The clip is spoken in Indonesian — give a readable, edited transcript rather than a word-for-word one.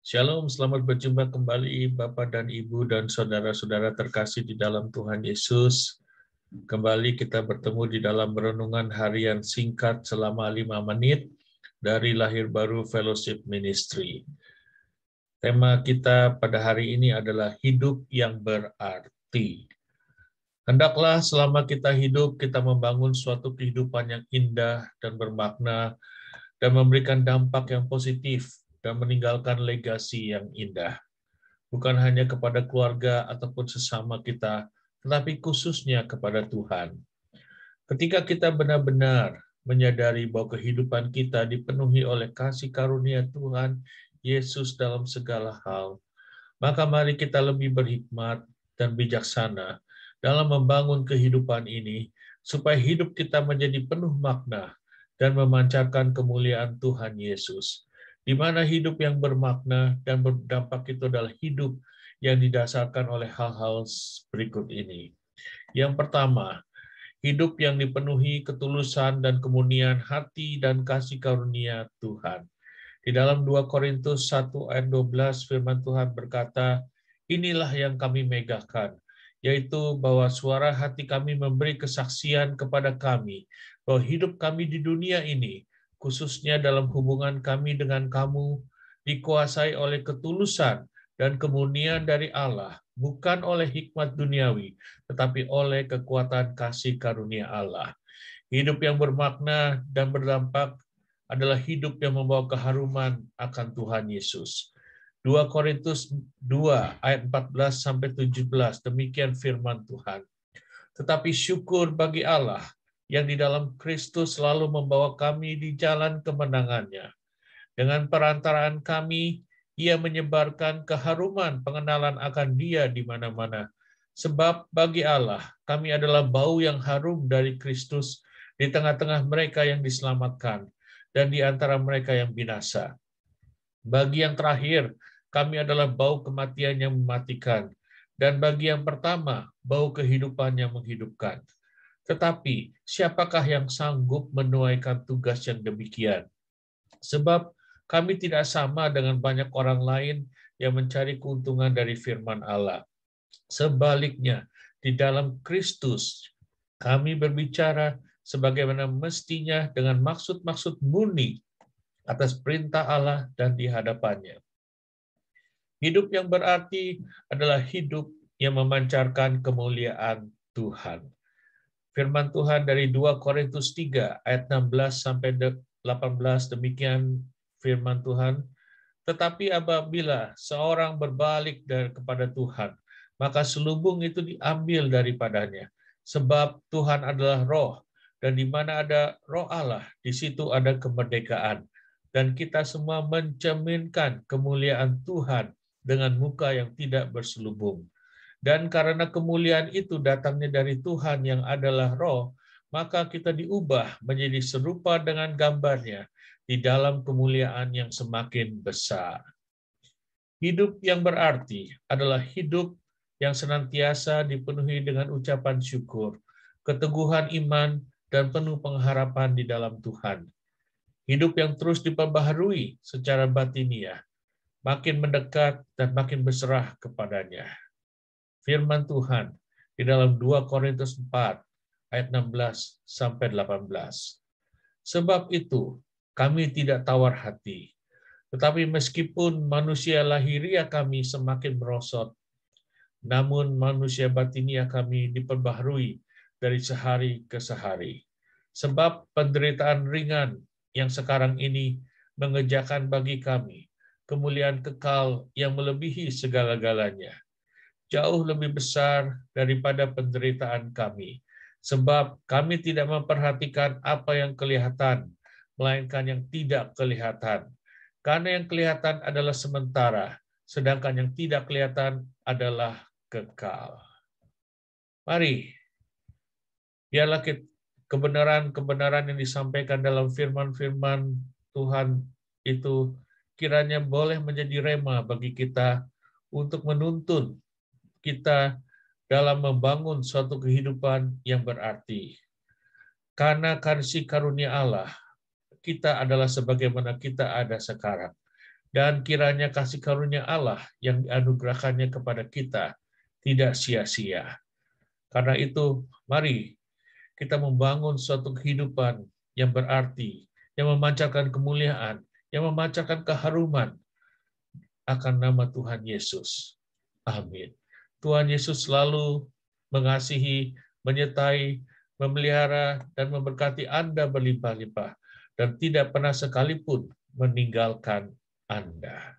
Shalom, selamat berjumpa kembali Bapak dan Ibu dan saudara-saudara terkasih di dalam Tuhan Yesus. Kembali kita bertemu di dalam renungan harian singkat selama 5 menit dari Lahir Baru Fellowship Ministry. Tema kita pada hari ini adalah hidup yang berarti. Hendaklah selama kita hidup, kita membangun suatu kehidupan yang indah dan bermakna dan memberikan dampak yang positif dan meninggalkan legasi yang indah. Bukan hanya kepada keluarga ataupun sesama kita, tetapi khususnya kepada Tuhan. Ketika kita benar-benar menyadari bahwa kehidupan kita dipenuhi oleh kasih karunia Tuhan Yesus dalam segala hal, maka mari kita lebih berhikmat dan bijaksana dalam membangun kehidupan ini, supaya hidup kita menjadi penuh makna dan memancarkan kemuliaan Tuhan Yesus. Di mana hidup yang bermakna dan berdampak itu adalah hidup yang didasarkan oleh hal-hal berikut ini. Yang pertama, hidup yang dipenuhi ketulusan dan kemurnian hati dan kasih karunia Tuhan. Di dalam 2 Korintus 1 ayat 12 firman Tuhan berkata, inilah yang kami megahkan, yaitu bahwa suara hati kami memberi kesaksian kepada kami, bahwa hidup kami di dunia ini, khususnya dalam hubungan kami dengan kamu, dikuasai oleh ketulusan dan kemurnian dari Allah, bukan oleh hikmat duniawi, tetapi oleh kekuatan kasih karunia Allah. Hidup yang bermakna dan berdampak adalah hidup yang membawa keharuman akan Tuhan Yesus. 2 Korintus 2 ayat 14 sampai 17, demikian firman Tuhan. Tetapi syukur bagi Allah yang di dalam Kristus selalu membawa kami di jalan kemenangannya. Dengan perantaraan kami, Ia menyebarkan keharuman pengenalan akan Dia di mana-mana. Sebab bagi Allah, kami adalah bau yang harum dari Kristus di tengah-tengah mereka yang diselamatkan dan di antara mereka yang binasa. Bagi yang terakhir, kami adalah bau kematian yang mematikan, dan bagi yang pertama, bau kehidupan yang menghidupkan. Tetapi, siapakah yang sanggup menunaikan tugas yang demikian? Sebab kami tidak sama dengan banyak orang lain yang mencari keuntungan dari firman Allah. Sebaliknya, di dalam Kristus, kami berbicara sebagaimana mestinya dengan maksud-maksud murni atas perintah Allah dan di hadapannya. Hidup yang berarti adalah hidup yang memancarkan kemuliaan Tuhan. Firman Tuhan dari 2 Korintus 3 ayat 16 sampai 18, demikian firman Tuhan. Tetapi apabila seorang berbalik kepada Tuhan, maka selubung itu diambil daripadanya. Sebab Tuhan adalah roh, dan di mana ada roh Allah, di situ ada kemerdekaan. Dan kita semua mencerminkan kemuliaan Tuhan dengan muka yang tidak berselubung. Dan karena kemuliaan itu datangnya dari Tuhan yang adalah roh, maka kita diubah menjadi serupa dengan gambarnya di dalam kemuliaan yang semakin besar. Hidup yang berarti adalah hidup yang senantiasa dipenuhi dengan ucapan syukur, keteguhan iman, dan penuh pengharapan di dalam Tuhan. Hidup yang terus diperbaharui secara batiniah, makin mendekat dan makin berserah kepadanya. Firman Tuhan di dalam 2 Korintus 4 ayat 16 sampai 18. Sebab itu kami tidak tawar hati, tetapi meskipun manusia lahiriah kami semakin merosot, namun manusia batiniah kami diperbaharui dari sehari ke sehari. Sebab penderitaan ringan yang sekarang ini mengerjakan bagi kami kemuliaan kekal yang melebihi segala-galanya, jauh lebih besar daripada penderitaan kami. Sebab kami tidak memperhatikan apa yang kelihatan, melainkan yang tidak kelihatan. Karena yang kelihatan adalah sementara, sedangkan yang tidak kelihatan adalah kekal. Mari, biarlah kebenaran-kebenaran yang disampaikan dalam firman-firman Tuhan itu kiranya boleh menjadi rema bagi kita untuk menuntun kita dalam membangun suatu kehidupan yang berarti. Karena kasih karunia Allah, kita adalah sebagaimana kita ada sekarang. Dan kiranya kasih karunia Allah yang dianugerahkannya kepada kita tidak sia-sia. Karena itu, mari kita membangun suatu kehidupan yang berarti, yang memancarkan kemuliaan, yang memancarkan keharuman akan nama Tuhan Yesus. Amin. Tuhan Yesus selalu mengasihi, menyertai, memelihara, dan memberkati Anda berlimpah-limpah, dan tidak pernah sekalipun meninggalkan Anda.